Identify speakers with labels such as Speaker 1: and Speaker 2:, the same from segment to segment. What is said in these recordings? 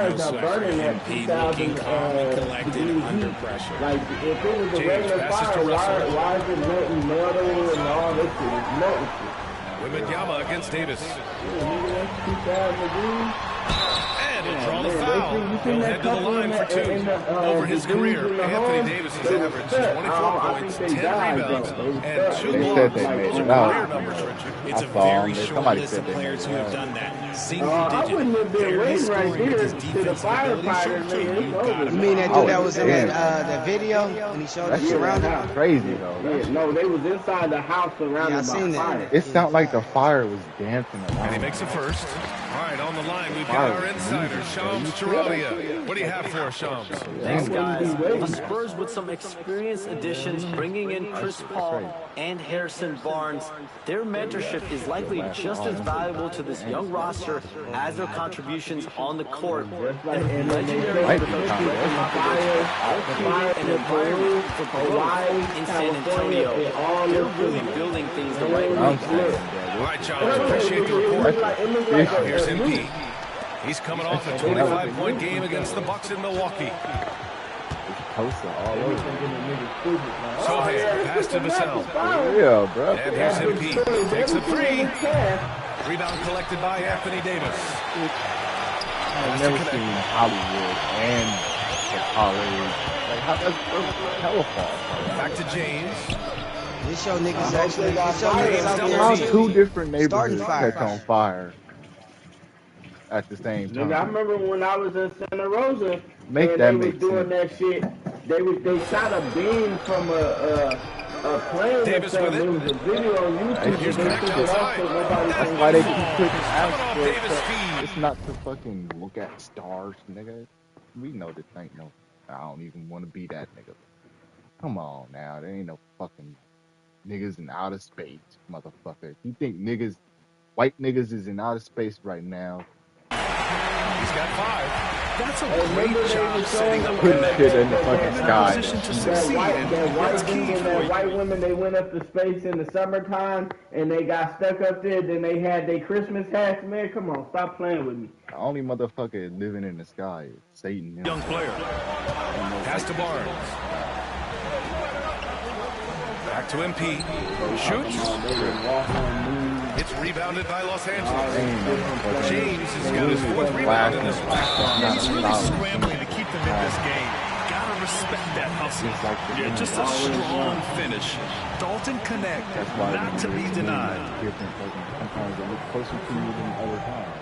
Speaker 1: burning that 2,000 degrees heat. Like, if it was a regular fire, why is it melting metal and all this shit? It's melting shit.
Speaker 2: Wembanyama against Davis.
Speaker 1: That's 2,000 degrees.
Speaker 2: And he'll draw the foul. He'll head to the line for two. Over his career, Anthony Davis has averaged 24 points, 10 rebounds, and 2 blocks. Those are career numbers, Richard.
Speaker 3: It's a very short list of players who have done that. Single digit.
Speaker 1: I wouldn't have been waiting right there to the firefighters.
Speaker 4: You mean that dude that was in that video and he showed us around him?
Speaker 5: Crazy though.
Speaker 1: Yeah, no, they was inside the house surrounded by fire.
Speaker 5: It sounded like the fire was dancing around.
Speaker 2: And he makes a first. All right, on the line, we've got our insider, Shams Charania. What do you have for us, Shams?
Speaker 6: Thanks, guys. The Spurs with some experienced additions, bringing in Chris Paul and Harrison Barnes. Their mentorship is likely just as valuable to this young roster as their contributions on the court. And legendary coach an environment for growth in San Antonio. They're really building things the right way.
Speaker 2: All right, Shams, appreciate the report. Here's MP. He's coming off a 25-point game against the Bucks in Milwaukee. Sohail, pass to Vassell.
Speaker 5: Yeah, bro.
Speaker 2: And here's MP. Takes a three. Rebound collected by Anthony Davis.
Speaker 5: I've never seen Hollywood and college. Like, how that's hella far.
Speaker 2: Back to James.
Speaker 4: This show niggas actually
Speaker 5: out there. Two different neighborhoods catch on fire at the same time.
Speaker 1: I remember when I was in Santa Rosa,
Speaker 5: they
Speaker 1: was doing that shit. They shot a beam from a plane.
Speaker 2: Davis with it.
Speaker 1: There was a video on YouTube.
Speaker 2: Here's Connect outside.
Speaker 5: That's why they keep clicking out. It's not to fucking look at stars, nigga. We know this ain't no. I don't even want to be that nigga. Come on now, there ain't no fucking niggas in outer space, motherfucker. You think niggas, white niggas is in outer space right now?
Speaker 2: He's got 5. That's a great job setting up
Speaker 5: putting shit in the fucking sky.
Speaker 1: That white women, they went up to space in the summertime and they got stuck up there. Then they had their Christmas hats. Man, come on, stop playing with me.
Speaker 5: The only motherfucker living in the sky is Satan.
Speaker 2: Young player. Pass to Barnes. Back to MP. Shoots. It's rebounded by Los Angeles. James has got his 4th rebound in this one.
Speaker 7: Yeah, he's really scrambling to keep them in this game. Gotta respect that hustle. Yeah, just a strong finish. Dalton Connect, not to be denied.
Speaker 5: Sometimes they look closer to you than other times.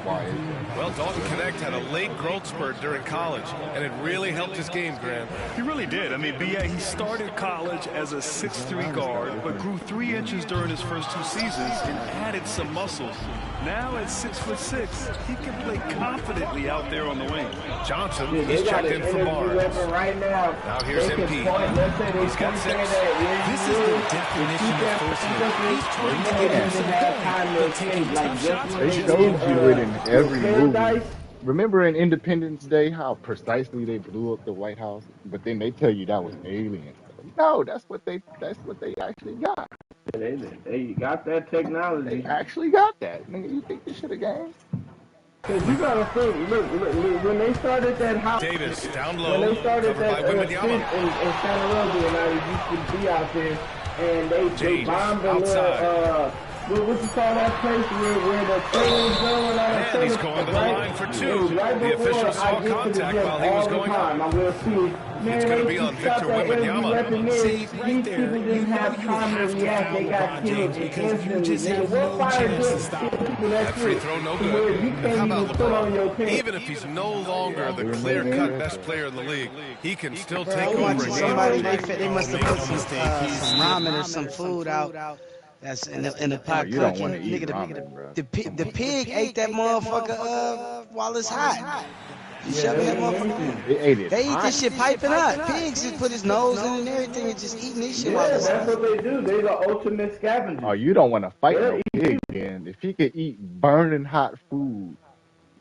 Speaker 5: Why is it?
Speaker 2: Well, Dalton Connect had a late growth spurt during college, and it really helped his game, Grant.
Speaker 7: He really did. I mean, B.A., he started college as a 6'3" guard, but grew 3 inches during his first 2 seasons and added some muscles. Now at 6'6", he can play confidently out there on the wing.
Speaker 2: Johnson, he's checked in for Barnes.
Speaker 1: Right now
Speaker 2: here's MP. He's got 6.
Speaker 3: This is the definition of first year. He's trying to get himself going.
Speaker 5: They showed you it in every movie. Remember in Independence Day how precisely they blew up the White House, but then they tell you that was aliens. No, that's what they actually got.
Speaker 1: They got that technology.
Speaker 5: They actually got that. Nigga, you think this shit a game?
Speaker 1: Cause you gotta think, look, when they started that house,
Speaker 2: Davis down low,
Speaker 1: when they started that
Speaker 2: street
Speaker 1: in Santa Rosa, and I used to be out there, and they bombed the little, what you call that place where the train was going on?
Speaker 2: And he's going to the line for 2. The official saw contact while he was going on.
Speaker 1: I will see.
Speaker 2: It's going to be on Victor Wembanyama.
Speaker 3: See, right there,
Speaker 1: didn't have time to react. They got killed
Speaker 3: because you just have no chance to stop him.
Speaker 2: That free throw no good. How about LeBron? Even if he's no longer the clear-cut best player in the league, he can still take over a game.
Speaker 4: Somebody, they must have put some ramen or some food out. That's in the pot.
Speaker 5: You don't want to eat ramen, bro.
Speaker 4: The pig ate that motherfucker while it's hot. You shut that motherfucker.
Speaker 5: They ate it.
Speaker 4: They eat this shit piping hot. Pigs just put his nose in and everything and just eating this shit while it's hot.
Speaker 1: That's what they do. They're the ultimate scavengers.
Speaker 5: Oh, you don't want to fight no pig, then. If he could eat burning hot food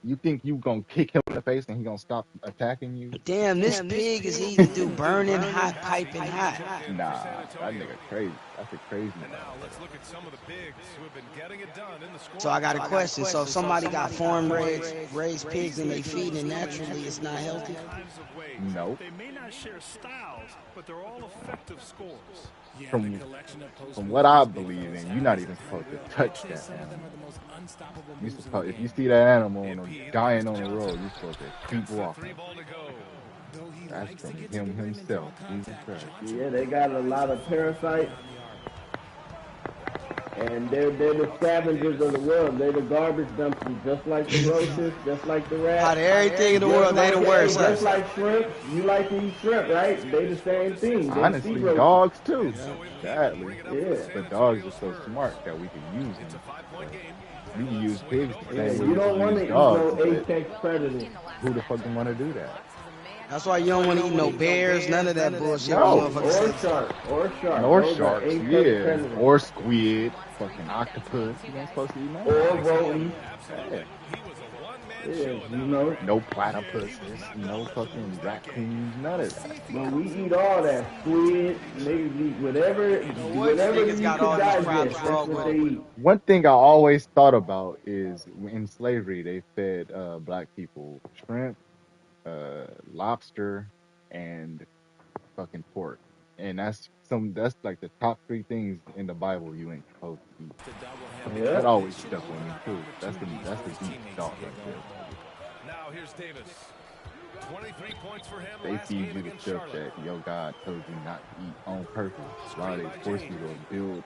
Speaker 5: You think you gonna kick him in the face and he gonna stop attacking you?
Speaker 4: Damn, this pig is easy to do burning hot, piping hot.
Speaker 5: Nah, that nigga crazy. That's a crazy
Speaker 2: And now let's look at some of the bigs who have been getting it done in the score.
Speaker 4: So I got a question. So if somebody got farm raised pigs and they feeding it naturally, it's not healthy?
Speaker 5: Nope.
Speaker 7: They may not share styles, but they're all effective scores.
Speaker 5: From what I believe in, you're not even supposed to touch that animal. If you see that animal dying on the road, you're supposed to keep walking. That's from him himself. Jesus Christ.
Speaker 1: Yeah, they got a lot of parasites. And they're the scavengers of the world. They're the garbage dumpsters, just like the roaches, just like the rats.
Speaker 4: Out of everything in the world, they the worst.
Speaker 1: Just like shrimp. You like to eat shrimp, right? They the same thing. They
Speaker 5: honestly, dogs too. Sadly.
Speaker 1: Yeah.
Speaker 5: But dogs are so smart that we can use them. We can use pigs the same way
Speaker 1: you don't want to eat no apex predator.
Speaker 5: Who the fuck want to do that?
Speaker 4: That's why you don't want to eat no bears, none of that bullshit.
Speaker 5: No.
Speaker 1: Or sharks.
Speaker 5: Or sharks, yeah. Or squid, fucking octopus. You ain't supposed to eat none.
Speaker 1: Or rodents. Yeah, you know.
Speaker 5: No platypuses, no fucking raccoons, none of that.
Speaker 1: But we eat all that. Squid, niggas eat whatever you
Speaker 4: got all these problems wrong with it.
Speaker 5: One thing I always thought about is in slavery, they fed black people shrimp, lobster, and fucking pork. And that's like the top 3 things in the Bible you ain't supposed to eat. Yeah. That always stuck with me too. That's the deep thought right there.
Speaker 2: Now here's Davis. 23 points for him.
Speaker 5: They feed you the stuff that your God told you not to eat on purpose. Why they force you to build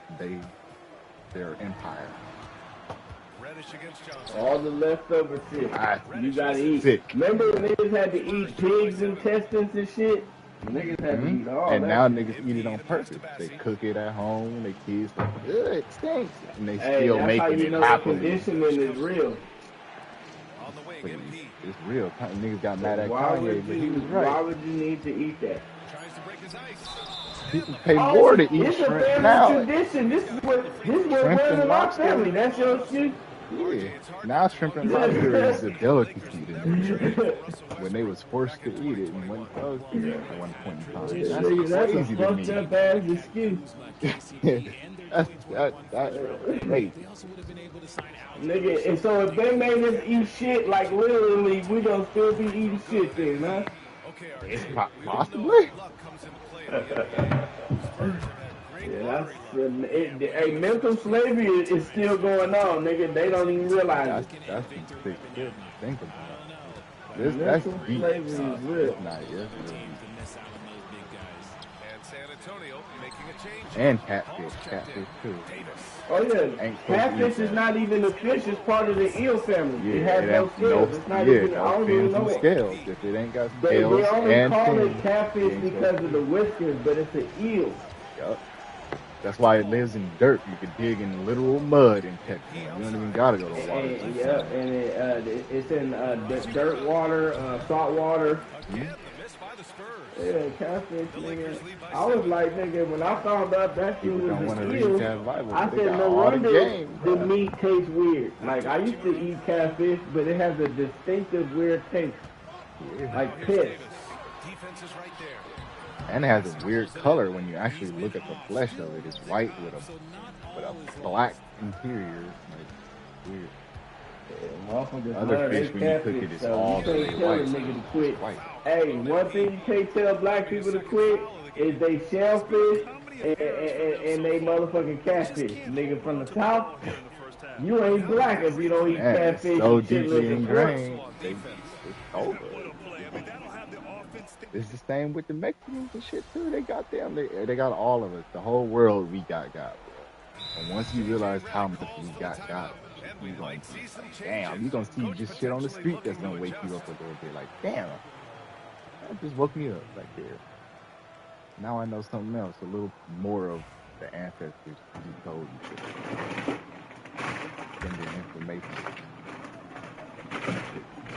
Speaker 5: their empire.
Speaker 1: All the leftover shit you gotta eat. Remember when niggas had to eat pigs' intestines and shit? Niggas had to eat all
Speaker 5: and
Speaker 1: that.
Speaker 5: now niggas eat it on purpose. They cook it at home. Their kids like, ugh, it stinks. And they still making it happen.
Speaker 1: The conditioning is real.
Speaker 5: It's real. Niggas got mad at Kanye, but he was right.
Speaker 1: Why would you need to eat that?
Speaker 5: People pay more to eat shrimp now.
Speaker 1: It's a family tradition. This is what runs in our family. That's your excuse?
Speaker 5: Yeah. Now shrimp and lobster is a delicacy when they was forced to eat it and when supposed to at one point in time. That's crazy to me.
Speaker 1: That's a fucked up ass excuse.
Speaker 5: Wait.
Speaker 1: Nigga, and so if they made us eat shit, like literally, we gonna still be eating shit then, huh?
Speaker 5: It's possibly.
Speaker 1: Yeah, that's mental slavery is still going on, nigga. They don't even realize it.
Speaker 5: That's some sick shit to think about. That's deep.
Speaker 1: Slavery is real.
Speaker 5: And catfish too.
Speaker 1: Oh yeah, catfish is not even a fish. It's part of the eel family.
Speaker 5: Yeah,
Speaker 1: it has no scales. It's not even. I don't even know
Speaker 5: scales. If it ain't got scales,
Speaker 1: they only call it
Speaker 5: fins,
Speaker 1: catfish because of the whiskers, but it's an eel.
Speaker 5: Yup. That's why it lives in dirt. You can dig in literal mud and catch one. You don't even gotta go to water.
Speaker 1: And it's in dirt water, salt water. Yeah, catfish, nigga. I was like, nigga, when I found out that shit was an eel, I said, no wonder the meat tastes weird. Like, I used to eat catfish, but it has a distinctive weird taste. Like piss.
Speaker 5: And it has a weird color when you actually look at the flesh of it. It's white with a black interior. Like, weird.
Speaker 1: Yeah,
Speaker 5: other fish, when you cook it, it's all the way white.
Speaker 1: Hey, one thing you can't tell black people to quit is they shellfish and they motherfucking catfish. Nigga from the south, you ain't black if you don't eat catfish.
Speaker 5: So deeply ingrained. It's over. It's the same with the Mexicans and shit too. They got them. They got all of us. The whole world we got. Bro. And once you realize how much we got, you gonna damn. You gonna see just shit on the street that's gonna wake you up a little bit. Like damn, that just woke me up right there. Now I know something else. A little more of the ancestors you told you than the information.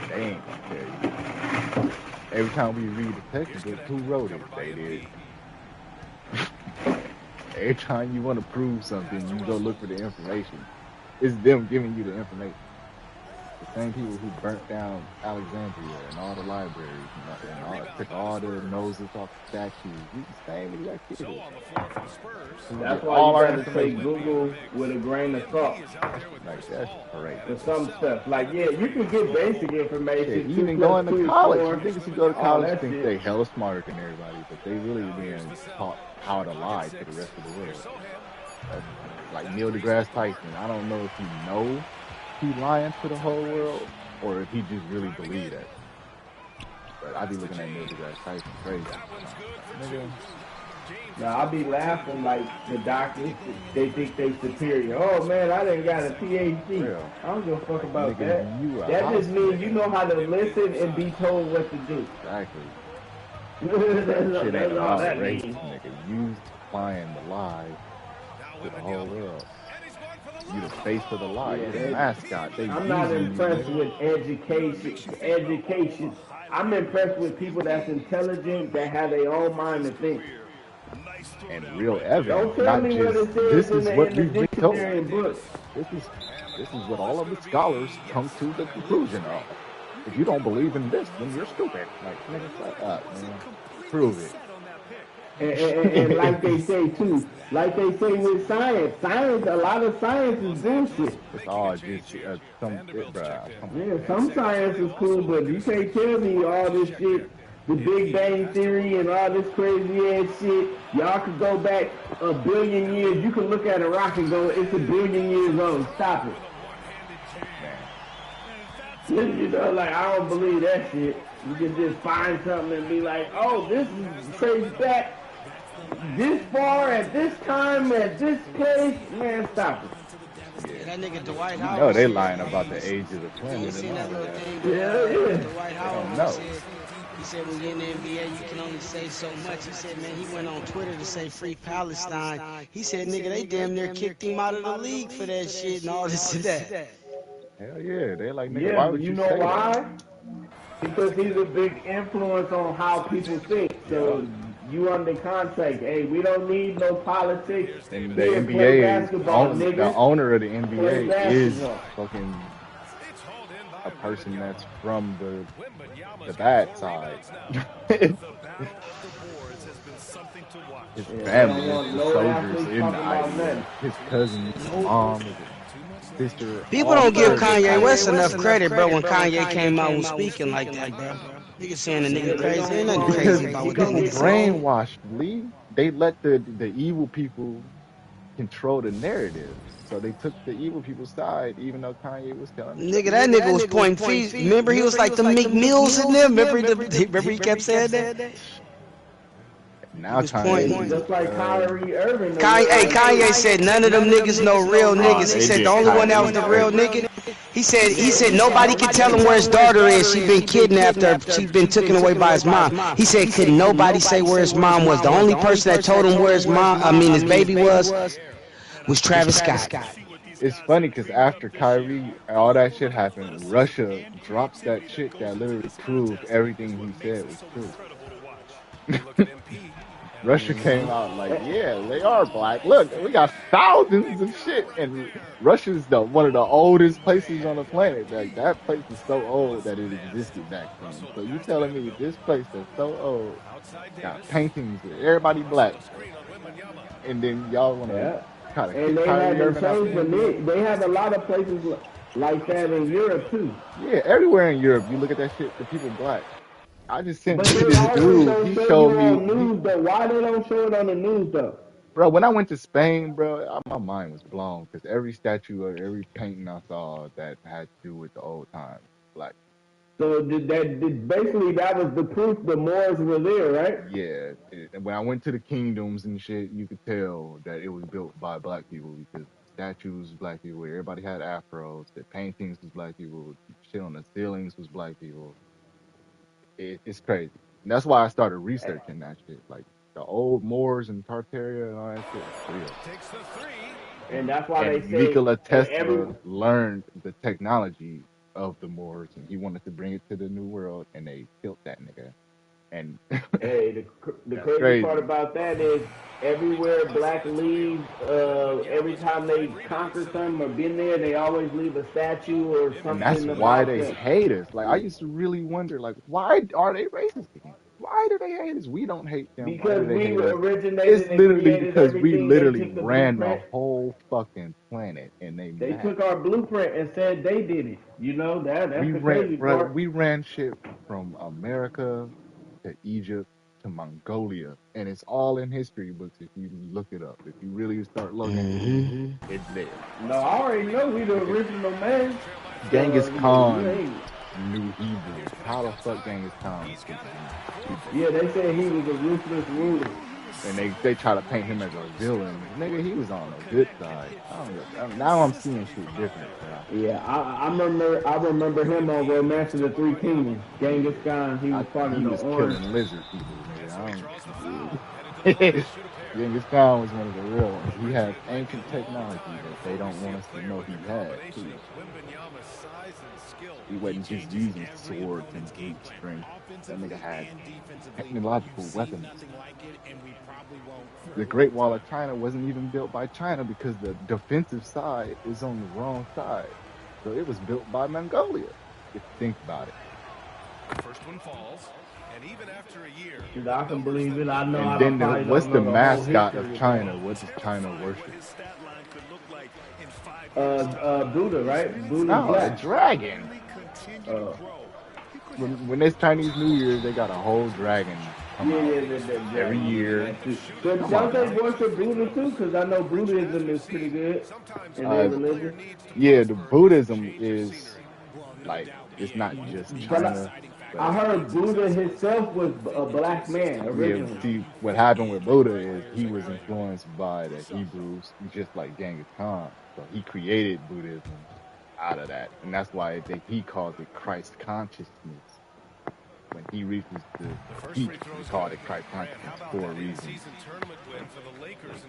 Speaker 5: They ain't gonna tell you. Every time we read the textbook, who wrote it? They did. Every time you want to prove something, you go look for the information. It's them giving you the information. The same people who burnt down Alexandria and all the libraries and all, took all the noses off the statues. These the same exact people.
Speaker 1: That's why you gotta take Google with a grain of salt.
Speaker 5: Like, that's great.
Speaker 1: For some stuff. Like, yeah, you can get basic information.
Speaker 5: Yeah, even going to college. You niggas who go to college think they hella smarter than everybody, but they really being taught how to lie to the rest of the world. Like Neil deGrasse Tyson. I don't know if he knows he's lying to the whole world or if he just really believes that. But I be looking at Neil deGrasse Tyson crazy. Nigga.
Speaker 1: Now, I be laughing like the doctors, they think they superior. Oh, man, I done got a PhD.
Speaker 5: Real.
Speaker 1: I don't give a fuck about
Speaker 5: Nigga,
Speaker 1: that. That just means you know how to listen and be told what to do.
Speaker 5: Exactly.
Speaker 1: That's all that
Speaker 5: race,
Speaker 1: means.
Speaker 5: nigga. You applying the lie to the whole world. You the face of the lie. You're the mascot.
Speaker 1: I'm not impressed with education. I'm impressed with people that's intelligent, that have their own mind to think.
Speaker 5: And real evidence.
Speaker 1: Don't tell me what it says
Speaker 5: this is what we've been told.
Speaker 1: Books.
Speaker 5: This is what all of the scholars come to the conclusion of. If you don't believe in this, then you're stupid. Like, nigga, shut up, man. Prove it.
Speaker 1: And like they say too, like they say with science, a lot of science is bullshit.
Speaker 5: It's all just
Speaker 1: some science is cool, but you can't tell me all this shit, the Big Bang Theory and all this crazy ass shit. Y'all could go back a billion years. You can look at a rock and go, it's a billion years old. Stop it. You know, like, I don't believe that shit. You can just find something and be like, oh, this is traced back this far at this time at this place. Man, stop it.
Speaker 4: Yeah, that nigga Dwight Howard.
Speaker 5: No, they lying about the age of the planet.
Speaker 4: You seen that little thing?
Speaker 1: Yeah.
Speaker 4: Dwight Howard he said when you're in the NBA, you can only say so much. He said, man, he went on Twitter to say free Palestine. He said, nigga, they damn near kicked him out of the league for that shit and all this and that.
Speaker 5: Hell yeah, they like, nigga, why would
Speaker 1: you know
Speaker 5: say
Speaker 1: why?
Speaker 5: That?
Speaker 1: Because he's a big influence on how people think. So you under contract. Hey, we don't need no politics.
Speaker 5: And the NBA, the owner of the NBA is fucking a person that's from the bad side. His family is the soldiers in the Ivy. His cousin, his mom, his sister.
Speaker 4: People don't give Kanye West enough credit, bro, when Kanye came out and speaking like that, bro. Niggas saying the nigga crazy. Ain't nothing crazy about what that nigga saying.
Speaker 5: Brainwashed, Lee. They let the evil people control the narrative. So they took the evil people's side, even though Kanye was telling them.
Speaker 4: Nigga, that nigga was pointing feet. Remember, he was like the McMills in them. Remember he kept saying that?
Speaker 5: Now Kanye,
Speaker 1: just like Kyrie Irving.
Speaker 4: Kanye said none of them niggas know real niggas. He said the only one that was the real nigga. He said nobody can tell him where his daughter is. She been kidnapped or she been taken away by his mom. He said could nobody say where his mom was. The only person that told him where his his baby was Travis Scott.
Speaker 5: It's funny because after Kyrie, all that shit happened, Russia dropped that shit that literally proved everything he said was true. Russia came out like, yeah, they are black. Look, we got thousands of shit. And Russia's one of the oldest places on the planet. Like, that place is so old that it existed back then. So you telling me this place that's so old got paintings with everybody black. And then y'all want to kind of
Speaker 1: and they had to change they have a lot of places like that in Europe too.
Speaker 5: Yeah, everywhere in Europe, you look at that shit, the people black. I just sent this dude. He showed me.
Speaker 1: News, though. Why they don't show it on the news though?
Speaker 5: Bro, when I went to Spain, bro, my mind was blown because every statue or every painting I saw that had to do with the old times, black.
Speaker 1: So basically that was the proof the Moors were there, right?
Speaker 5: Yeah. When I went to the kingdoms and shit, you could tell that it was built by black people because statues black people. Everybody had afros. The paintings was black people. Shit on the ceilings was black people. It's crazy. And that's why I started researching that shit. Like the old Moors and Tartaria and all that shit is real.
Speaker 1: And that's why they say
Speaker 5: Nikola Tesla learned the technology of the Moors and he wanted to bring it to the New World and they killed that nigga. And
Speaker 1: hey, the crazy part about that is everywhere black leaves, every time they conquer something or been there, they always leave a statue or
Speaker 5: and that's
Speaker 1: something
Speaker 5: why
Speaker 1: about
Speaker 5: they
Speaker 1: them.
Speaker 5: hate us. Like I used to really wonder, like, why are they racist again? Why do they hate us? We don't hate them. Why do
Speaker 1: Because
Speaker 5: they
Speaker 1: we
Speaker 5: hate us?
Speaker 1: originated
Speaker 5: It's
Speaker 1: and
Speaker 5: literally
Speaker 1: created
Speaker 5: because we
Speaker 1: everything. They
Speaker 5: literally
Speaker 1: took the
Speaker 5: ran the
Speaker 1: blueprint.
Speaker 5: whole fucking planet, and they
Speaker 1: They
Speaker 5: mad.
Speaker 1: took our blueprint and said they did it. You know that's
Speaker 5: We
Speaker 1: the
Speaker 5: ran,
Speaker 1: crazy
Speaker 5: bro.
Speaker 1: part.
Speaker 5: We ran shit from America to Egypt to Mongolia, and it's all in history books if you look it up. If you really start looking, it's there.
Speaker 1: No, I already know we the
Speaker 5: Okay.
Speaker 1: original man.
Speaker 5: Genghis
Speaker 1: So you
Speaker 5: Khan
Speaker 1: ain't.
Speaker 5: knew Hebrew. How the fuck Genghis Khan speaks Hebrew?
Speaker 1: Yeah, they said he was a ruthless ruler.
Speaker 5: And they try to paint him as a villain. Nigga, he was on the good side. Now I'm seeing shit different, bro.
Speaker 1: Yeah, I remember him on Romance of the Three Kingdoms. Genghis Khan, he was part of
Speaker 5: He
Speaker 1: the
Speaker 5: was
Speaker 1: orange.
Speaker 5: killing lizard people, nigga. Genghis Khan was one of the real ones. He had ancient technology that they don't want us to know he had, too. He wasn't just using swords and brute strength. That nigga had technological weapons. The Great Wall of China wasn't even built by China because the defensive side is on the wrong side. So it was built by Mongolia, if you think about it.
Speaker 2: First one falls, and even after a year,
Speaker 1: Dude, I can believe it. I know.
Speaker 5: And
Speaker 1: I
Speaker 5: then
Speaker 1: probably
Speaker 5: what's
Speaker 1: don't
Speaker 5: the
Speaker 1: know the whole
Speaker 5: mascot
Speaker 1: history
Speaker 5: of
Speaker 1: of
Speaker 5: China?
Speaker 1: that.
Speaker 5: What does China worship?
Speaker 1: Buddha, right? Buddha
Speaker 5: No, a
Speaker 1: black.
Speaker 5: dragon. When it's Chinese New Year, they got a whole dragon come out every year.
Speaker 1: So
Speaker 5: Come
Speaker 1: don't
Speaker 5: on
Speaker 1: they
Speaker 5: now.
Speaker 1: worship Buddha too? Because I know Buddhism is pretty good in their religion.
Speaker 5: Yeah, the Buddhism is like it's not just
Speaker 1: But
Speaker 5: China,
Speaker 1: I
Speaker 5: but
Speaker 1: heard Buddha himself was a black man
Speaker 5: yeah.
Speaker 1: originally.
Speaker 5: See, what happened with Buddha is he was influenced by the Hebrews, just like Genghis Khan. So he created Buddhism out of that, and that's why he calls it Christ consciousness. When he reaches the peak, he called it Christ consciousness for a reason,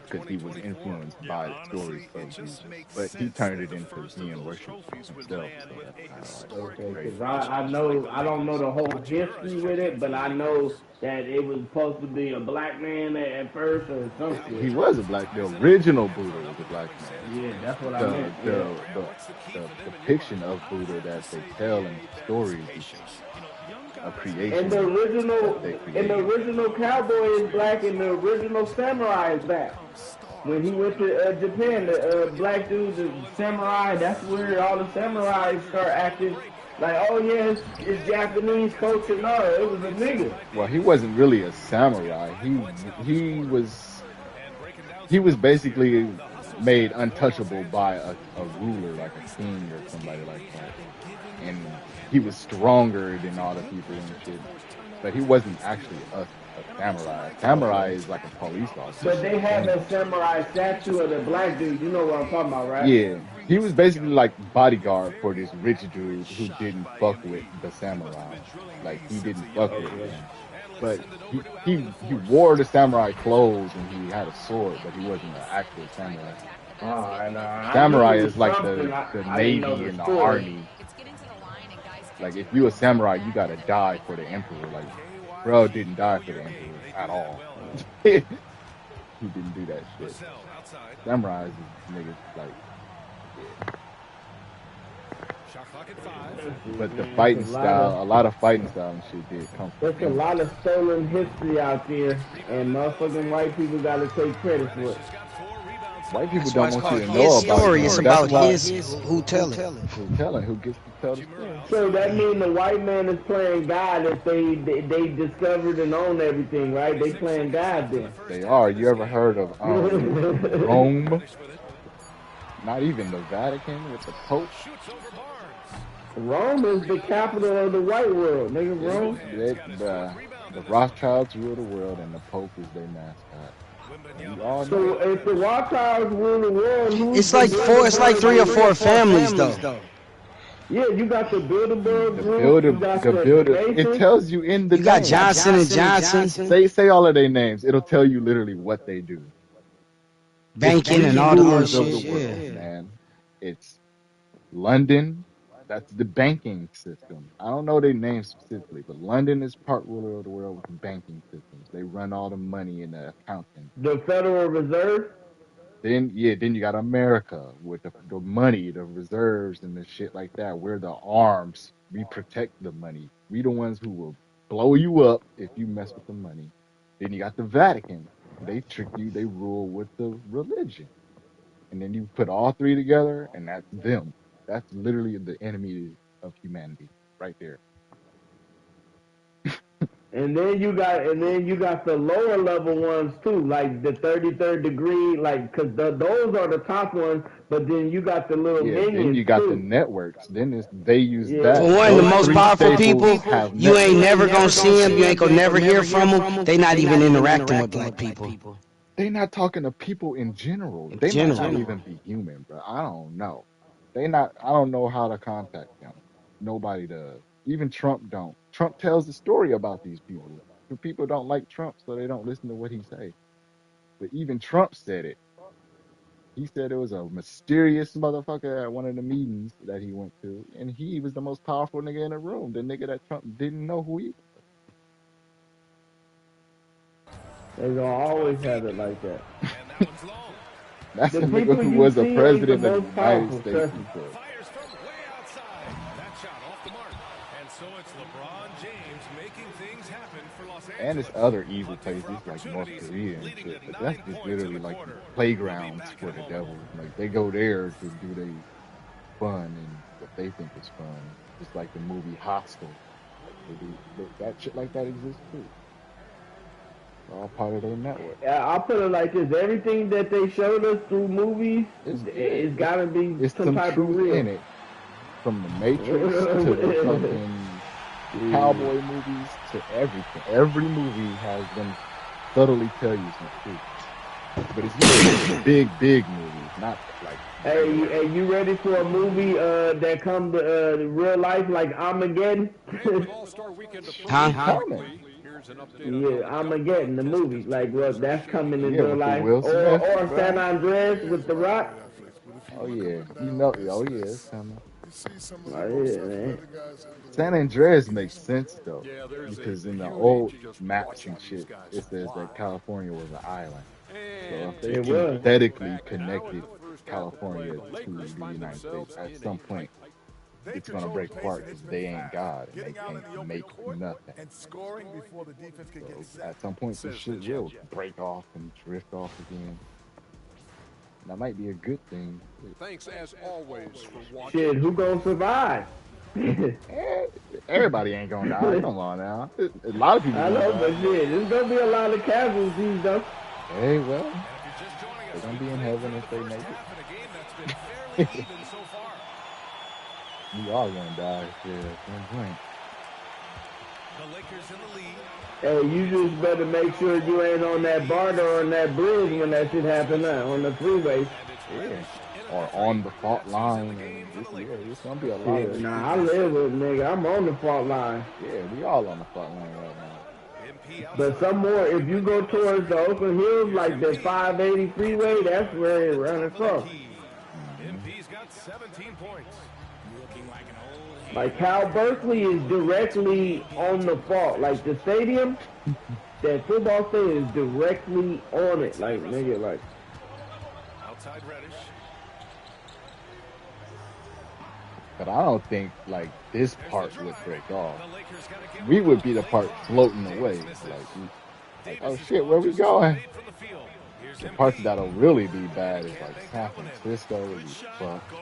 Speaker 5: because he was influenced by the stories of Jesus. But he turned it into being worshipped himself. So that's kind of like
Speaker 1: Okay,
Speaker 5: crazy.
Speaker 1: because I know I don't know the whole history with it, but I know that it was supposed to be a black man at first or some
Speaker 5: He
Speaker 1: shit.
Speaker 5: was a black. The original Buddha was a black man.
Speaker 1: Yeah, that's what I
Speaker 5: The
Speaker 1: meant.
Speaker 5: the
Speaker 1: Yeah.
Speaker 5: the depiction of Buddha that they tell in stories is a creation
Speaker 1: And the
Speaker 5: that they created.
Speaker 1: original cowboy is black, and the original samurai is black. When he went to Japan, the black dude, the samurai, that's where all the samurais start acting like, oh yeah, it's Japanese culture. No, it was a nigga.
Speaker 5: Well, he wasn't really a samurai. He was basically made untouchable by a ruler, like a king or somebody like that. And he was stronger than all the people and shit. But he wasn't actually a samurai. A samurai is like a police officer.
Speaker 1: But they have a samurai statue of the black dude. You know what I'm talking about, right?
Speaker 5: Yeah. He was basically like bodyguard for this rich dude who didn't fuck with the samurai. Like he didn't fuck with them. But he wore the samurai clothes and he had a sword, but he wasn't an actual samurai. Samurai is like the navy and the army. Like if you a samurai, you gotta die for the emperor. Like bro didn't die for the emperor at all. He didn't do that shit. Samurais is niggas like. But the fighting style, a lot of fighting style and shit did come from
Speaker 1: There's a lot of stolen history out there, and motherfucking white people got to take credit for it.
Speaker 5: White people don't want you to know about
Speaker 4: story.
Speaker 5: it.
Speaker 4: It's about his who tell it.
Speaker 5: Who gets to tell the story.
Speaker 1: So that means the white man is playing God if they discovered and own everything, right? They playing God then.
Speaker 5: They are. You ever heard of Rome? Not even the Vatican with the Pope.
Speaker 1: Rome is the capital of the white world, nigga. Rome.
Speaker 5: The Rothschilds rule the world, and the Pope is their mascot.
Speaker 1: So if the Rothschilds rule the world,
Speaker 4: it's like 3 or 4 families though.
Speaker 1: Yeah, you got the Bilderberg group.
Speaker 5: The builder. It tells you in the.
Speaker 4: You got Johnson and Johnson.
Speaker 5: Say all of their names. It'll tell you literally what they do.
Speaker 4: Banking and all the other
Speaker 5: rulers of the world, man. It's London, That's the banking system. I don't know their name specifically, but London is part ruler of the world with the banking systems. They run all the money in the accounting.
Speaker 1: The Federal Reserve.
Speaker 5: Then you got America with the money, the reserves, and the shit like that. We're the arms. We protect the money. We the ones who will blow you up if you mess with the money. Then you got the Vatican. They trick you. They rule with the religion. And then you put all three together, and that's them. That's literally the enemy of humanity, right there.
Speaker 1: And then you got the lower level ones too, like the 33rd degree, like because those are the top ones. But then you got the little minions.
Speaker 5: Then you got
Speaker 1: too.
Speaker 5: the networks. Then they use that.
Speaker 4: For one, the most powerful people, you ain't never gonna see them. You ain't gonna never hear from them. They not even interacting with black people.
Speaker 5: They not talking to people in general. They might not even be human, bro. I don't know. I don't know how to contact them. Nobody does. Even Trump don't. Trump tells the story about these people. The people don't like Trump, so they don't listen to what he say. But even Trump said it. He said it was a mysterious motherfucker at one of the meetings that he went to, and he was the most powerful nigga in the room. The nigga that Trump didn't know who he was.
Speaker 1: They gonna always have it like that.
Speaker 5: That's the nigga who was a president of the United States. And it's other evil places like North Korea and shit, but that's just literally like playgrounds for the devil. Like they go there to do their fun and what they think is fun. Just like the movie Hostel. That shit like that exists too. All part of their network.
Speaker 1: I'll put it like this: everything that they showed us through movies, it's gotta be some type of real
Speaker 5: in it. From the Matrix to the fucking cowboy movies to everything. Every movie has them subtly tell you some truth. But it's usually big movies, not like.
Speaker 1: Hey, you ready for a movie that come to real life like Armageddon? Yeah, Armageddon, the movie. Like, well, that's coming in real life. Or San Andreas with The Rock.
Speaker 5: Oh yeah, it's coming.
Speaker 1: Oh yeah, man.
Speaker 5: San Andreas makes sense though, because in the old maps and shit, it says that California was an island. So if they synthetically connected California to the United States, at some point, it's gonna break apart because they ain't God and they can't make nothing. So at some point, this shit will break off and drift off again. That might be a good thing.
Speaker 2: Thanks as always for watching.
Speaker 1: Shit, who gonna survive?
Speaker 5: Everybody ain't gonna die. Come on now. A lot of people.
Speaker 1: I know, but shit, there's gonna be a lot of casualties though.
Speaker 5: Hey, well, they're gonna be in heaven if they make it. We are gonna die at some point.
Speaker 2: The Lakers in the lead.
Speaker 1: Hey, you just better make sure you ain't on that barter or on that bridge when that shit happen on the freeway.
Speaker 5: Yeah. Or on the fault line. It's gonna be a lot of
Speaker 1: Nah, I live with nigga. I'm on the fault line.
Speaker 5: Yeah, we all on the fault line right now.
Speaker 1: But some more, if you go towards the Oakland Hills, like the 580 freeway, that's where it runs from.
Speaker 2: MP's got 17 points.
Speaker 1: Like Cal Berkeley is directly on the fault. Like the stadium, that football stadium is directly on it. Like nigga, like
Speaker 2: outside Reddish.
Speaker 5: But I don't think like this part would break off. We would be the part floating away. Like oh shit, where we going? The parts that'll really be bad is like San Francisco would be fucked.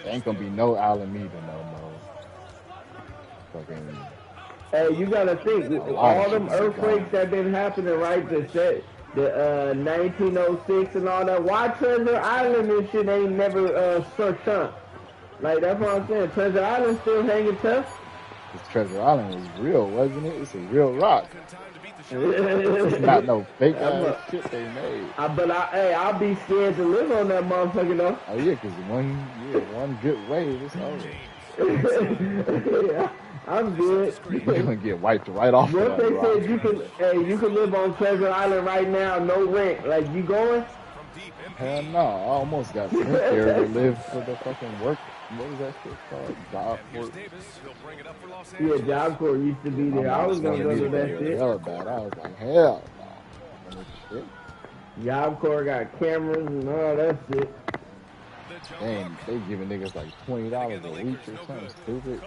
Speaker 5: There ain't gonna be no Alameda no more. Fucking.
Speaker 1: Hey, you gotta think, all them earthquakes that been happening, right? The 1906 and all that. Why Treasure Island and shit ain't never struck up? Like that's what I'm saying. Treasure Island still hanging tough.
Speaker 5: This Treasure Island was real, wasn't it? It's a real rock. It's not no fake ass shit they made.
Speaker 1: I'll be scared to live on that motherfucker though.
Speaker 5: Oh yeah, cause one good wave, it's over.
Speaker 1: Yeah, I'm good.
Speaker 5: You're gonna get wiped right off.
Speaker 1: What they said you can live on Treasure Island right now, no rent. Like you going?
Speaker 5: Hell no, I almost got sent there to live for the fucking work what was that shit called? Job Corps.
Speaker 1: Yeah, Job Corps used to be there. I was gonna go to that shit.
Speaker 5: Hell bad. I was like, hell no. Shit.
Speaker 1: Job Corps got cameras and all that shit.
Speaker 5: Damn, they giving niggas like $20 a week or something stupid.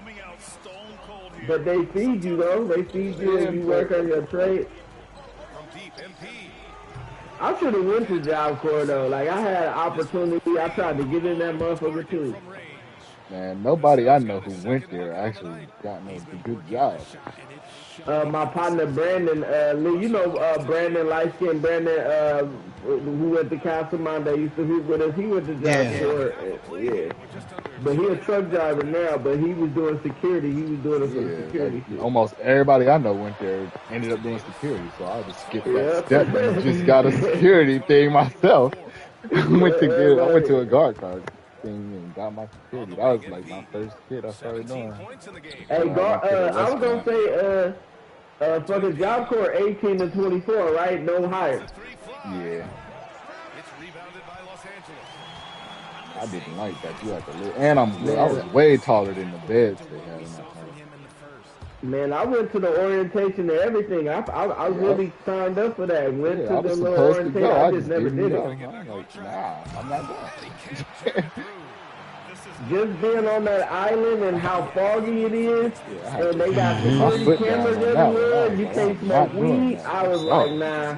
Speaker 1: But they feed you though. They feed you and you work on your trade. I should have went to Job Corps though. Like I had an opportunity. I tried to get in that motherfucker too.
Speaker 5: Man, nobody I know who went there actually got no good job.
Speaker 1: My partner Brandon, Lee, you know Brandon, light skinned Brandon, who went to Councilman that used to be with us. He went to Job Corps, yeah. But he a truck driver now, but he was doing security. He was doing it for the security shit.
Speaker 5: Almost everybody I know went there, ended up doing security, so I just skipped that step and just got a security thing myself. I went to a guard card thing and got my security. That was like my first shit I started doing.
Speaker 1: Hey, I was gonna say, fucking Job Corps 18 to 24, right? No higher.
Speaker 5: Yeah. I didn't like that. You had to live. And I was way taller than the beds they had in that place.
Speaker 1: Man, I went to the orientation and everything. I really signed up for that. Went to the little orientation. I just never did it.
Speaker 5: I'm like, nah, I'm not going.
Speaker 1: Just being on that island and how foggy it is, and they got security cameras everywhere, and you can't smoke weed. I was like, nah.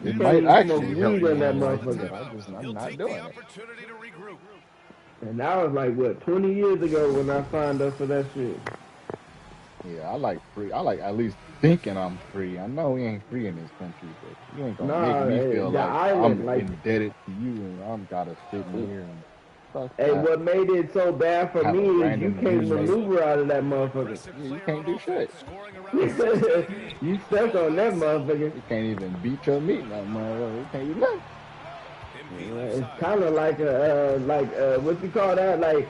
Speaker 5: It might actually help me in that motherfucker. I'm not doing it.
Speaker 1: And that was like, what, 20 years ago when I signed up for that shit.
Speaker 5: Yeah, I like free. I like at least thinking I'm free. I know we ain't free in this country, but you ain't gonna make me feel like I'm indebted to you and I'm gotta sit here and
Speaker 1: what made it so bad for me is you can't maneuver out of that motherfucker.
Speaker 5: Yeah, you can't do shit.
Speaker 1: You stuck on that motherfucker.
Speaker 5: You can't even beat your meat, that motherfucker. You can't do nothing.
Speaker 1: It's kind of like what you call that? Like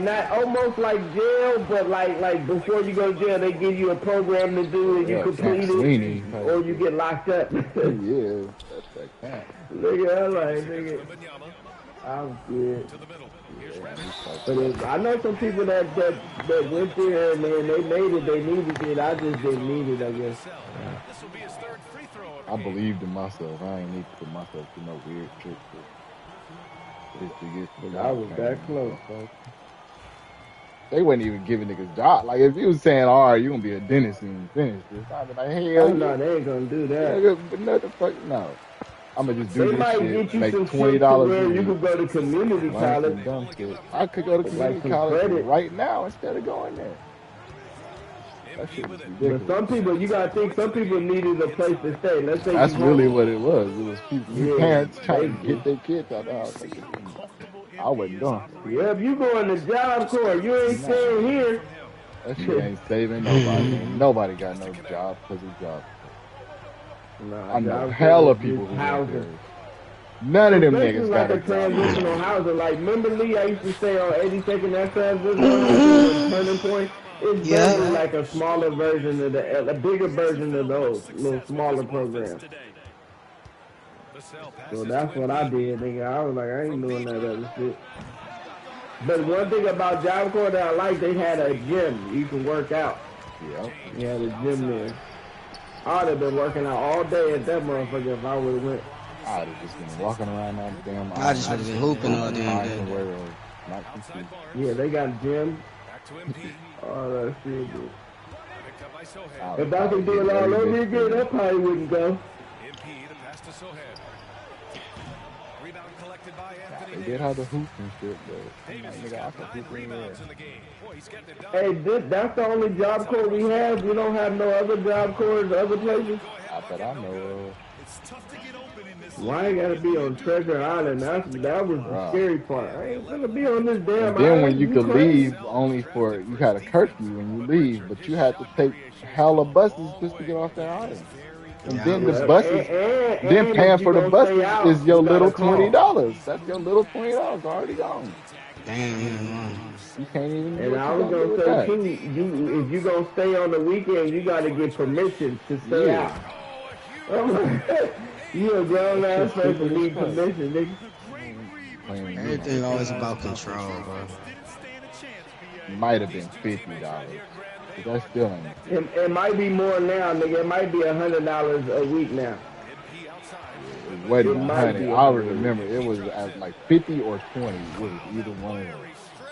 Speaker 1: not almost like jail, but like before you go to jail, they give you a program to do and you complete it, or you get locked up.
Speaker 5: Yeah, that's like that.
Speaker 1: Nigga, I'm like, nigga, I'm good. But I know some people that went there, man, they made it, they needed it. I just didn't need it, I guess.
Speaker 5: I believed in myself. I ain't need to put myself through no weird shit.
Speaker 1: I was that close, folks.
Speaker 5: They wasn't even giving niggas jobs. Like, if you was saying, all right, you gonna be a dentist and finish this, I'd be like, hell
Speaker 1: no, they ain't gonna do that.
Speaker 5: Yeah, but no, the fuck, no. I'm gonna just do
Speaker 1: they
Speaker 5: this
Speaker 1: shit,
Speaker 5: make
Speaker 1: $20 you could go to community college.
Speaker 5: I could go to community college right now instead of going there. That shit was ridiculous.
Speaker 1: But some people, you gotta think, some people needed a place to stay. Let's say
Speaker 5: that's really what it was. It was people, parents trying to get their kids out of the house. I wasn't doing it.
Speaker 1: Yeah, if you going to Job Corps, you ain't staying here.
Speaker 5: That shit ain't saving nobody. Nobody got no job because of job.
Speaker 1: Nah,
Speaker 5: I know hella people who went there. None of them niggas got a
Speaker 1: transitional housing. Like, remember Lee, I used to stay on 82nd, that transitional turning point. It's basically like a smaller version of a bigger version of those little smaller programs. So that's what I did, nigga. I was like, I ain't doing that other shit. But one thing about Job Corps that I like, they had a gym. You can work out.
Speaker 5: Yep.
Speaker 1: You had a gym there. I'd have been working out all day at that motherfucker if I would have went.
Speaker 5: I'd have just been walking around that damn.
Speaker 4: I just would have been hooping all damn day.
Speaker 1: Yeah, they got a gym. All that shit, dude. If I could do it all over again, I probably wouldn't go.
Speaker 5: They did have the hoop and shit, but nigga, I could hoop anywhere.
Speaker 1: Hey, that's the only Job Corps we have. We don't have no other Job Corps in other places.
Speaker 5: I bet I know of.
Speaker 1: Why I gotta be on Treasure Island? That was the scary part. I ain't gonna be on this damn island.
Speaker 5: Then when you could leave, only for you had a curfew when you leave, but you had to take hella buses just to get off that island. And then the buses, then paying for the buses is your little $20. That's your little $20 already gone.
Speaker 4: Damn.
Speaker 5: You can't even.
Speaker 1: And I was gonna say too, if you gonna stay on the weekend, you gotta get permission to stay out. You a grown ass person for need permission, nigga.
Speaker 4: Everything always about control, bro.
Speaker 5: Might have been $50. But that's still ain't.
Speaker 1: It might be more now, nigga. It might be $100 a week now.
Speaker 5: It wasn't 100. I remember it was at like 50 or 20. It was either one of those.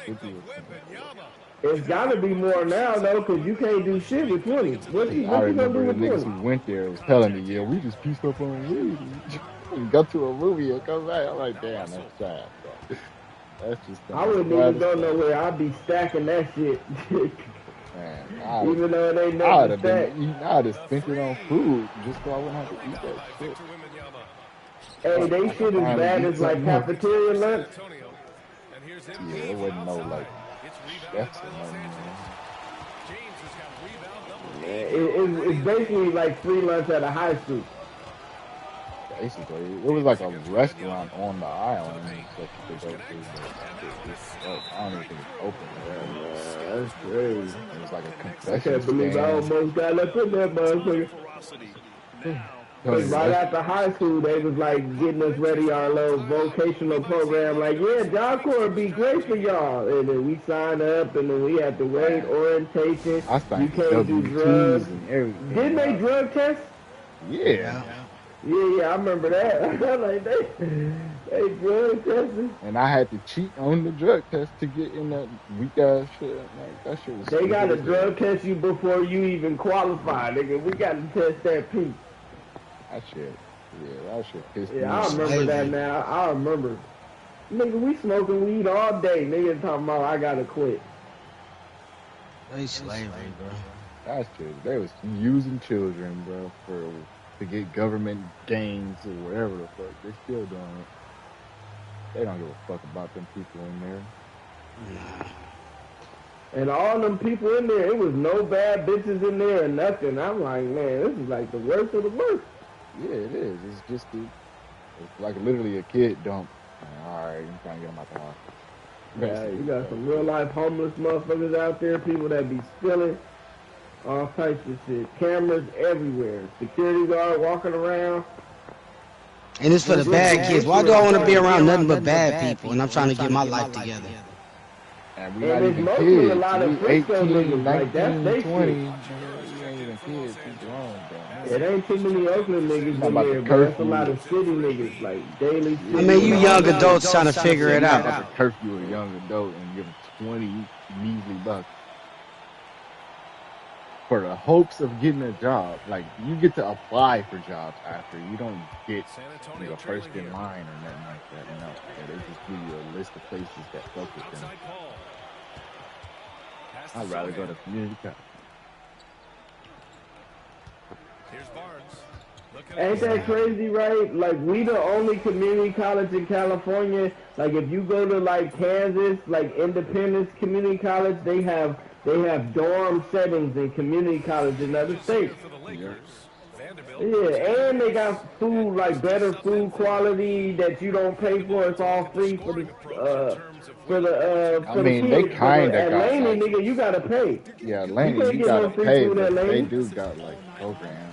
Speaker 5: 50 or 20.
Speaker 1: It's gotta be more now though, cause you can't do shit with 20. What you gonna do with 20?
Speaker 5: The niggas who went there was telling me, yeah, we just pieced up on a movie. Go to a movie and come back. I'm like, damn, that's sad, bro. That's just.
Speaker 1: I wouldn't even go nowhere. I'd be stacking that shit.
Speaker 5: Man,
Speaker 1: even though it ain't nothing to stack.
Speaker 5: I'd have spent it on food just so I wouldn't have to eat that shit.
Speaker 1: Hey, they shit as bad as like cafeteria lunch.
Speaker 5: Yeah, it wasn't no like. That's
Speaker 1: it's basically like free lunch at a high school.
Speaker 5: Basically, it was like a restaurant on the island that you could go to. I don't even think it's open there.
Speaker 1: That's crazy.
Speaker 5: It was like a concession.
Speaker 1: I can't believe I almost got up in that motherfucker. Right after high school, they was like getting us ready our little vocational program. Like, yeah, Job Corps would be great for y'all. And then we signed up, and then we had to wait orientation. You can't do drugs. Didn't they drug test?
Speaker 5: Yeah.
Speaker 1: Yeah, I remember that. Like they drug tested.
Speaker 5: And I had to cheat on the drug test to get in that weak ass shit. Like, that shit was.
Speaker 1: They got to drug test you before you even qualify, nigga. We got to test that piece.
Speaker 5: That shit pissed me
Speaker 1: off. Yeah, I remember that now. I remember. Nigga, we smoking weed all day. Nigga talking about I gotta quit.
Speaker 4: They slavery, bro.
Speaker 5: That's true. They was using children, bro, to get government gains or whatever the fuck. They still doing it. They don't give a fuck about them people in there.
Speaker 1: And all them people in there, it was no bad bitches in there or nothing. I'm like, man, this is like the worst of the worst.
Speaker 5: Yeah, it is. It's just it's like literally a kid dump. All right, I'm trying to get them out the house.
Speaker 1: Yeah, you got some real life homeless motherfuckers out there, people that be stealing all types of shit. Cameras everywhere. Security guard walking around.
Speaker 4: And it's for the bad kids. Why do I want to be around nothing but bad people? And I'm trying to get my life together.
Speaker 5: And it's mostly a lot of 18, 19, like that's 20. Kids,
Speaker 1: it ain't too many Oakland niggas in there, but that's a lot of city niggas, like daily.
Speaker 4: I mean, you young adults trying to figure it out.
Speaker 5: About to curfew a young adult and give him 20 measly bucks for the hopes of getting a job. Like, you get to apply for jobs after. You don't get first in line or nothing like that. No, they just give you a list of places that fuck with them. I'd rather go to community college.
Speaker 1: Ain't that crazy, right? Like, we the only community college in California. Like, if you go to like Kansas, like Independence Community College, they have dorm settings in community college in other states. Yeah, and they got food, like better food quality that you don't pay for. It's all free for the kids.
Speaker 5: They kind of got
Speaker 1: Laney, nigga, you gotta pay.
Speaker 5: Yeah, Laney, you gotta pay, but they do got like programs.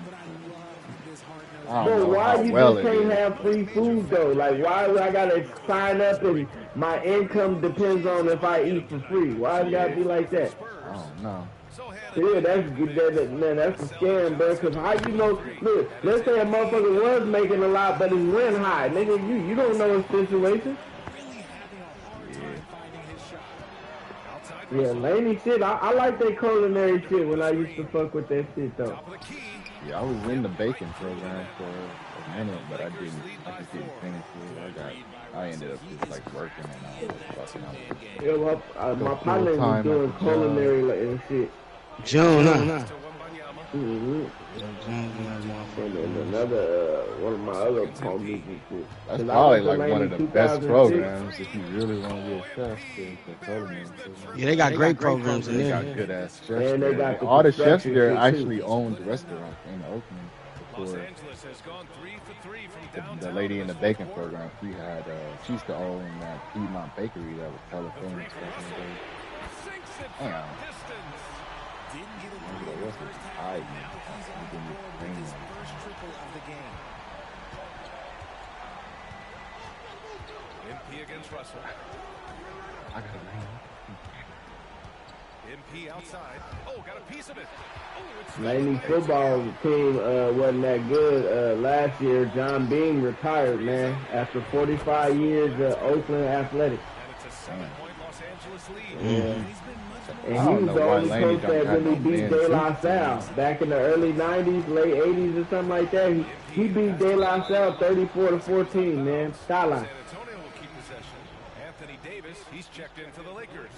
Speaker 1: But why you just can't have free food though? Like, why do I gotta sign up and my income depends on if I eat for free? Why it gotta be like that?
Speaker 5: I don't know.
Speaker 1: Yeah, that's good. Man, that's a scam, bro. Cause how you know? Look, let's say a motherfucker was making a lot, but his rent high, nigga. You don't know his situation. Yeah, Laney shit. I like that culinary shit when I used to fuck with that shit though.
Speaker 5: Yeah, I was in the baking program for a minute, but I just didn't finish it. I ended up just like working and I was fucking out.
Speaker 1: Yeah, my partner was doing culinary and shit.
Speaker 4: June,
Speaker 1: another one of my other homies and shit.
Speaker 5: That's probably like one of the best programs if you really want to be a chef.
Speaker 4: Yeah, they got great programs in there.
Speaker 5: They got good ass chefs. And they got all the chefs there actually owned restaurants in Oakland before. The lady in the baking program, she used to own that Piedmont bakery that was California. Damn.
Speaker 2: MP against Russell.
Speaker 5: I got
Speaker 2: MP outside. Oh, got a piece of it. Oh,
Speaker 1: Laney football team wasn't that good last year. John Beam retired, man, after 45 years of Oakland Athletics.
Speaker 2: And it's a 7-point Los Angeles lead.
Speaker 1: Yeah. And he was the only coach that really beat De La Salle back in the early 90s, late 80s or something like that. He beat De La Salle 34-14, man. Skyline.
Speaker 2: San Antonio will keep possession. Anthony Davis, he's checked in for the Lakers.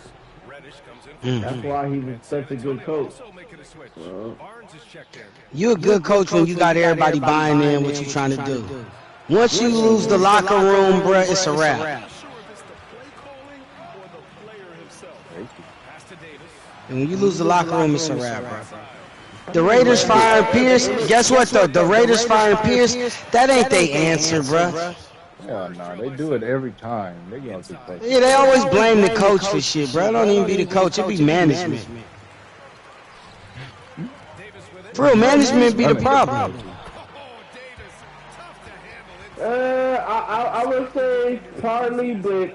Speaker 2: Reddish comes in.
Speaker 1: That's why he was such a good coach.
Speaker 2: Barnes is checked in.
Speaker 4: You a good coach when you got everybody buying in what you trying to do. Once you lose the locker room, bruh, it's a wrap. And when you lose the locker room, it's a wrap, bro. The Raiders firing Pierce. Guess what, though? The Raiders firing Pierce, that ain't their answer, bro.
Speaker 5: Yeah, nah, they do it every time. They gonna play.
Speaker 4: Yeah, they always blame the coach for shit, bro. It don't even be the coach. It be management. For real, management be the problem.
Speaker 1: I would say partly, but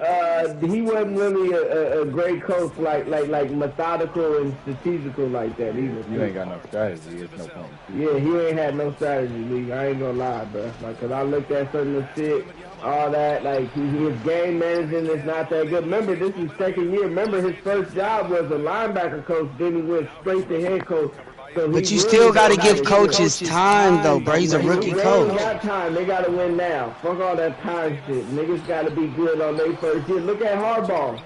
Speaker 1: he wasn't really a great coach, like methodical and strategical like that either.
Speaker 5: You ain't got no strategy. It's no point.
Speaker 1: Yeah, he ain't had no strategy, Lee. I ain't gonna lie, bro. Like, cause I looked at certain of shit, all that. Like, his game managing is not that good. Remember, this is second year. Remember, his first job was a linebacker coach. Then he went straight to head coach. So
Speaker 4: but you still got to give coaches time, though, bro. He's a rookie coach.
Speaker 1: They got time. They got to win now. Fuck all that time shit. Niggas got to be good on their first year. Look at Harbaugh.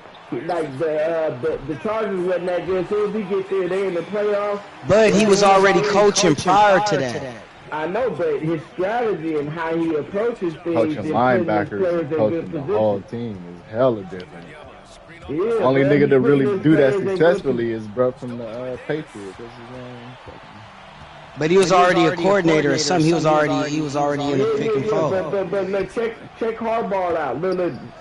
Speaker 1: Like, the Chargers wasn't that good. As soon as he gets there, they in the playoffs.
Speaker 4: But he was already coaching prior to that.
Speaker 1: I know, but his strategy and how he approaches things.
Speaker 5: Coaching linebackers and coaching the whole team is hella different.
Speaker 1: Yeah,
Speaker 5: only nigga that really do that successfully is bro from the Patriots.
Speaker 4: But he was already a coordinator or something. He was already in the pick and fold.
Speaker 1: But look, check Harbaugh out. Look,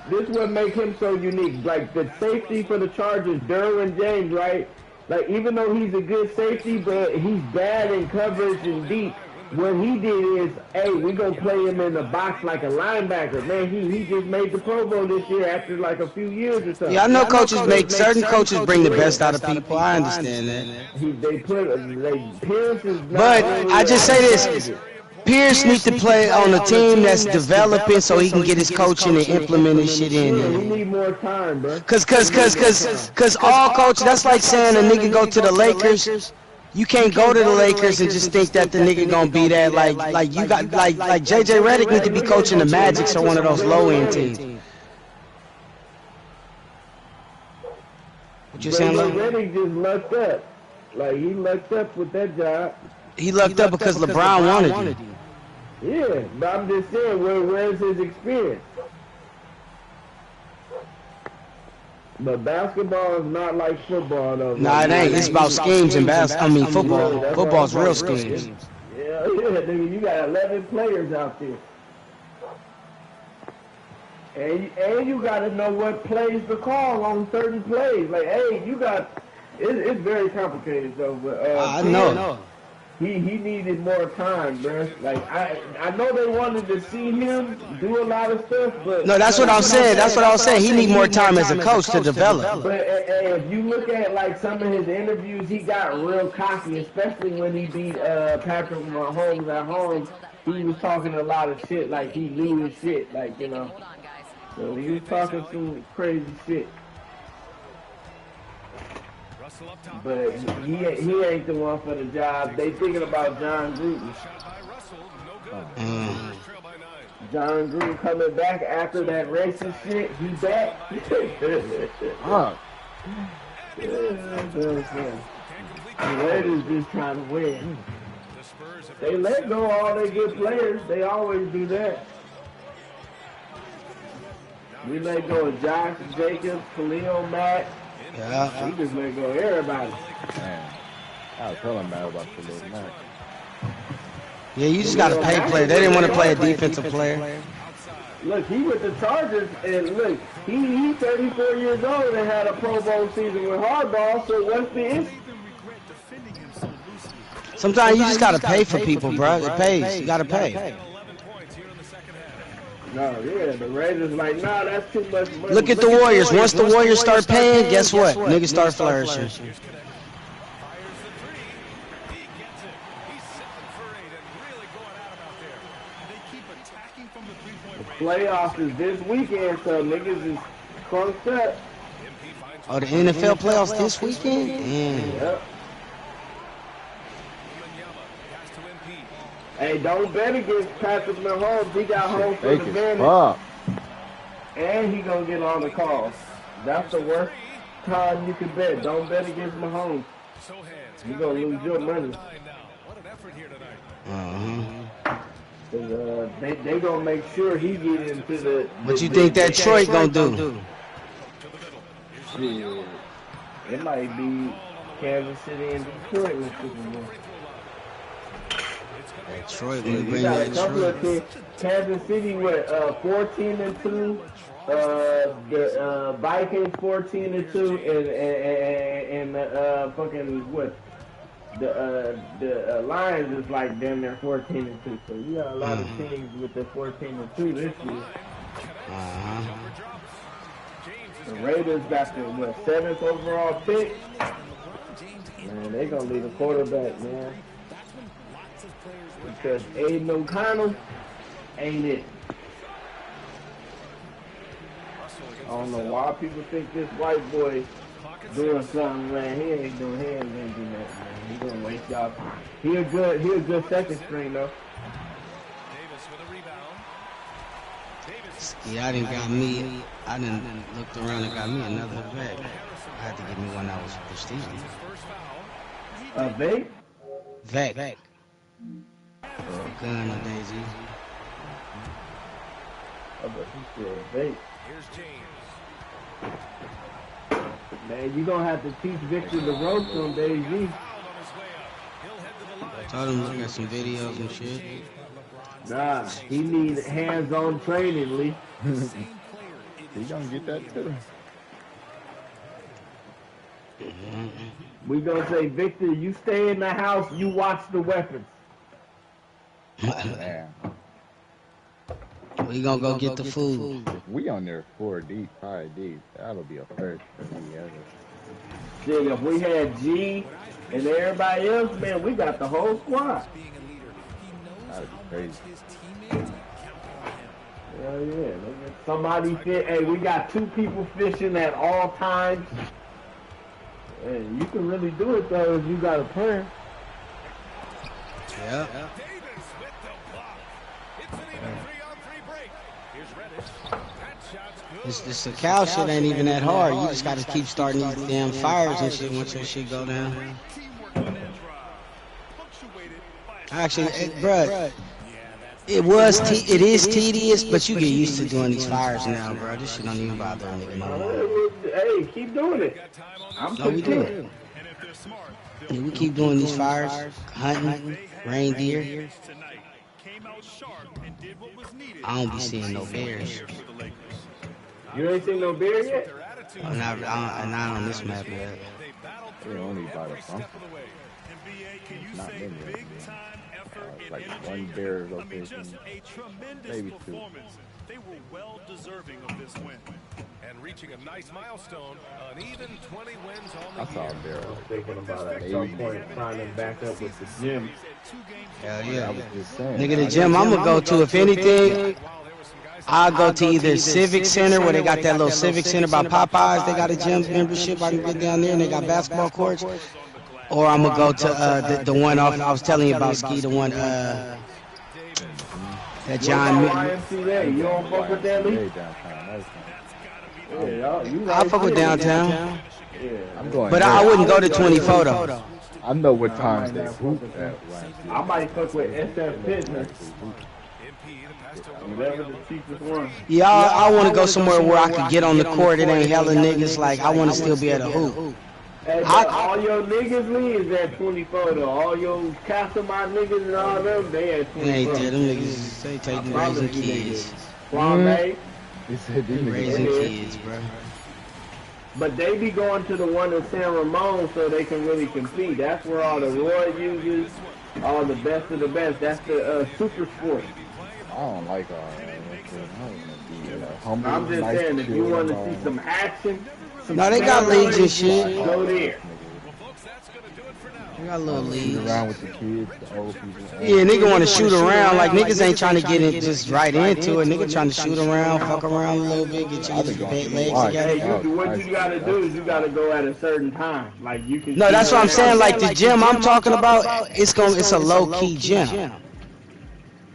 Speaker 1: this is what makes him so unique. Like the safety for the Chargers, Derwin James, right? Like even though he's a good safety, but he's bad in coverage and deep. What he did is, hey, we gonna play him in the box like a linebacker. Man, he just made the Pro Bowl this year after like a few years or something.
Speaker 4: Yeah, I know certain coaches bring the best out of people. I understand that.
Speaker 1: Pierce is not.
Speaker 4: But I just say this. Pierce needs to play on a team that's developing so he can get his coaching and implement his shit in there.
Speaker 1: He need more time, bro.
Speaker 4: Cause all coaches, that's like saying a nigga go to the Lakers. You can't go to the Lakers and just think that the nigga gonna be that. Like you got like JJ Redick need to be coaching the Magic or one of those low end teams. What you saying, Lo?
Speaker 1: Redick just lucked up. Like he lucked up with that job.
Speaker 4: He lucked up because LeBron wanted him.
Speaker 1: Yeah, but I'm just saying, where's his experience? But basketball is not like football, though.
Speaker 4: Nah, it ain't. It's about schemes and football. Football's real schemes.
Speaker 1: Yeah, nigga, you got 11 players out there. And you got to know what plays to call on certain plays. Like, hey, it's very complicated, though. But,
Speaker 4: I know.
Speaker 1: He needed more time, bro. Like I know they wanted to see him do a lot of stuff, but
Speaker 4: no, that's what I'm saying. That's what I was saying. He need more time as a coach to develop.
Speaker 1: But if you look at like some of his interviews, he got real cocky, especially when he beat Patrick Mahomes at home. He was talking a lot of shit, like he knew his shit, like you know. So he was talking some crazy shit. But he ain't the one for the job. They thinking about John Gruden. John Gruden coming back after that racist shit. He back. The Raiders just trying to win. They let go all their good players. They always do that. We let go of Josh Jacobs, Khalil Mack.
Speaker 4: Yeah.
Speaker 1: We just let go of everybody.
Speaker 5: Man, I was telling Matt about Khalil Mack.
Speaker 4: Yeah, you just got to pay player. They didn't want to play a defensive player.
Speaker 1: Look, he with the Chargers, and look, he's 34 years old and had a Pro Bowl season with Harbaugh, so what's the issue?
Speaker 4: Sometimes you just gotta pay for people, bro. It pays. You gotta pay.
Speaker 1: No, yeah, the Raiders like, nah, that's too much money.
Speaker 4: Look at the Warriors. Once the Warriors start paying, guess what? Niggas start flourishing.
Speaker 1: The playoffs is this weekend, so niggas is crunked up.
Speaker 4: Oh, the NFL playoffs this weekend? Damn.
Speaker 1: Yep. Hey, don't bet against Patrick Mahomes. He got home for the advantage. And he gonna get all the calls. That's the worst time you can bet. Don't bet against Mahomes. You gonna lose your money. They gonna make sure he get into the.
Speaker 4: What you think that Troy gonna do?
Speaker 1: Shit. It might be Kansas City and Detroit in the Super Bowl.
Speaker 4: Detroit,
Speaker 1: we got a couple of teams. Kansas City with 14-2. The Vikings 14-2, and fucking what? The Lions is like damn near 14-2. So you got a lot of teams with the 14-2 this year. The Raiders got the 7th overall pick. Man, they gonna need a quarterback, man. Because Aiden O'Connell ain't it. I don't know why people think this white boy doing something, man. He ain't doing nothing, man. He gonna waste y'all. He a good second string though.
Speaker 4: Yeah, I didn't looked around and got me another vape. I had to get me one that was prestigious.
Speaker 1: A vape?
Speaker 4: Vape. Gun or Daisy.
Speaker 1: I bet you said vape.
Speaker 2: Here's James.
Speaker 1: Man, you gonna have to teach Victor the ropes on Daisy.
Speaker 4: I told him to look at some videos and shit.
Speaker 1: Nah, he needs hands-on training, Lee.
Speaker 5: He gonna get that too.
Speaker 1: We gonna say, Victor, you stay in the house, you watch the weapons.
Speaker 5: Yeah.
Speaker 4: We gonna go get the food.
Speaker 5: If we on there 4 deep, 5 deep, that'll be a first for me ever.
Speaker 1: Shit, if we had G and everybody else, man, we got the whole squad.
Speaker 5: That'd be crazy.
Speaker 1: Hell yeah. Somebody fit. Hey, we got 2 people fishing at all times. And you can really do it though if you got a plan.
Speaker 4: Yeah. This the cow shit ain't even that hard. You just gotta keep starting these damn fires and shit once your shit go down. Actually, bruh, it is tedious, but you get used to doing these fires now, bro. This shit don't even bother a nigga no more.
Speaker 1: Hey, keep doing it.
Speaker 4: No, we do it. Yeah, we keep doing these fires, hunting, reindeer. I don't be seeing no bears.
Speaker 1: You ain't seen no bear yet?
Speaker 4: Not on this map yet.
Speaker 5: They only by the front. Not many. Like one bear location, maybe 2.
Speaker 7: They were well deserving of this win.
Speaker 2: And reaching a nice milestone, an even 20 wins on the
Speaker 5: I saw a bear.
Speaker 1: I was thinking about at some point trying to back up with the gym.
Speaker 4: Hell yeah.
Speaker 5: I was just saying.
Speaker 4: Nigga, the gym I'm gonna go to, if anything, I'll go to either Civic Center, where they got that little Civic Center by Popeyes. They got a gym membership. I can get down there and they got basketball courts. Or I'm gonna go to the one off I was telling you about, Ski, the one that John.
Speaker 1: You don't fuck with that, Lee?
Speaker 4: I fuck with downtown.
Speaker 5: I'm going.
Speaker 4: But I wouldn't go to 24 though.
Speaker 5: I know what times they hoop at.
Speaker 1: I might fuck with SF Fitness. Whatever the cheapest one.
Speaker 4: Yeah, I want to go somewhere where I can get on the court. It ain't hella niggas. Like, I want to still be at a hoop.
Speaker 1: Hey, all your niggas, Lee, is at 24 though. All your Castlemont niggas and all them, they at 24.
Speaker 4: They ain't there. Them niggas, they taking raising kids.
Speaker 1: Kwame.
Speaker 5: He said these
Speaker 4: Raising kids, bro.
Speaker 1: But they be going to the one in San Ramon so they can really compete. That's where all the Roy users, all the best of the best. That's the super sport.
Speaker 5: I don't like all that.
Speaker 1: I'm just saying, if you want to see some action,
Speaker 4: no, they got leagues and shit.
Speaker 1: Go there.
Speaker 4: They got little leagues.
Speaker 5: Shoot around with the kids, the old people.
Speaker 4: Yeah, nigga want to shoot around. Like, niggas ain't trying to get it just right into it. Nigga trying to shoot around, fuck around a little bit, get your legs together.
Speaker 1: Hey, what you gotta do is you gotta go at a certain time. Like, you can.
Speaker 4: No, that's what I'm saying. Like, the gym I'm talking about, it's a low-key gym.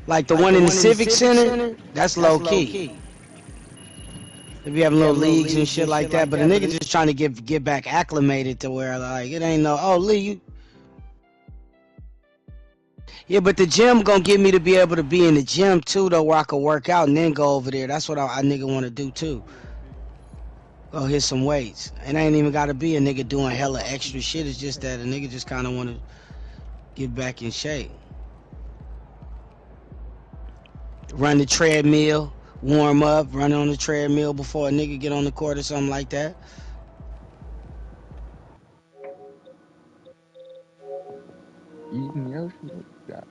Speaker 4: Like the one in the Civic Center, that's low-key. They be having little leagues and shit like that, but a nigga just trying to get back acclimated to where, like, it ain't no, oh, Lee, you... Yeah, but the gym gonna get me to be able to be in the gym too, though, where I can work out and then go over there. That's what I nigga want to do too. Go hit some weights. And ain't even gotta be a nigga doing hella extra shit. It's just that a nigga just kind of want to get back in shape. Run the treadmill, warm up, run on the treadmill before a nigga get on the court or something like that.
Speaker 5: Eating Yoshi?